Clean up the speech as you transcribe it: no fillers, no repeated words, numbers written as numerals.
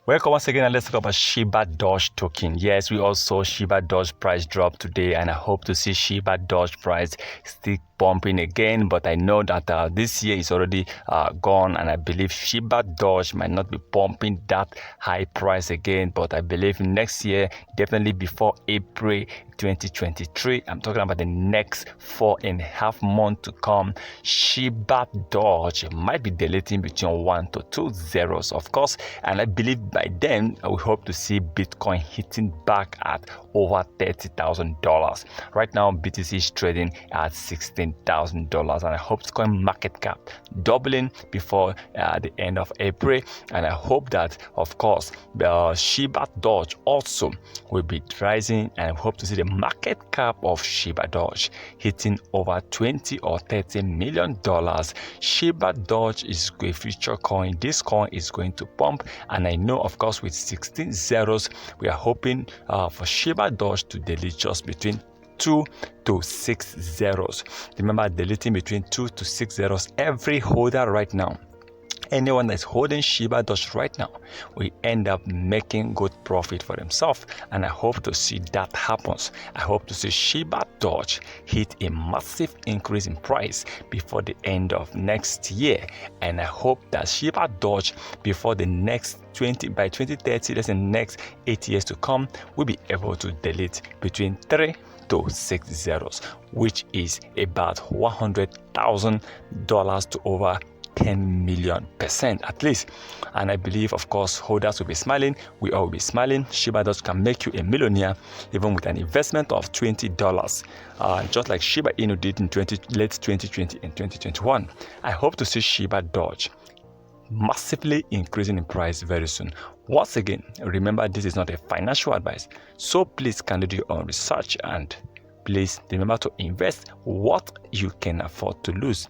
Welcome once again, and let's talk about Shibadoge token. Yes, we all saw Shibadoge price drop today, and I hope to see Shibadoge price still pumping again. But I know that this year is already gone, and I believe Shibadoge might not be pumping that high price again. But I believe next year, definitely before April 2023, I'm talking about the next 4.5 months to come, Shibadoge might be deleting between 1 to 2 zeros, of course, and I believe by then we hope to see Bitcoin hitting back at over $30,000. Right now, BTC is trading at $16,000, and I hope Bitcoin market cap doubling before the end of April. And I hope that, of course, Shibadoge also will be rising, and I hope to see the market cap of Shibadoge hitting over 20 or 30 million dollars. Shibadoge is a future coin. This coin is going to pump, and I know, of course, with 16 zeros, we are hoping for Shibadoge to delete just between 2 to 6 zeros. Remember, deleting between 2 to 6 zeros. Every holder right now, anyone that's holding Shibadoge right now, will end up making good profit for themselves, and I hope to see that happens. I hope to see Shibadoge hit a massive increase in price before the end of next year, and I hope that Shibadoge before the next by 2030, that's the next 8 years to come, will be able to delete between 3 to 6 zeros, which is about $100,000 to over 10 million % at least. And I believe, of course, holders will be smiling. We all will be smiling. Shibadoge can make you a millionaire even with an investment of $20, just like Shiba Inu did in late 2020 and 2021. I hope to see Shibadoge massively increasing in price very soon. Once again, remember, this is not a financial advice, so please kindly do your own research, and please remember to invest what you can afford to lose.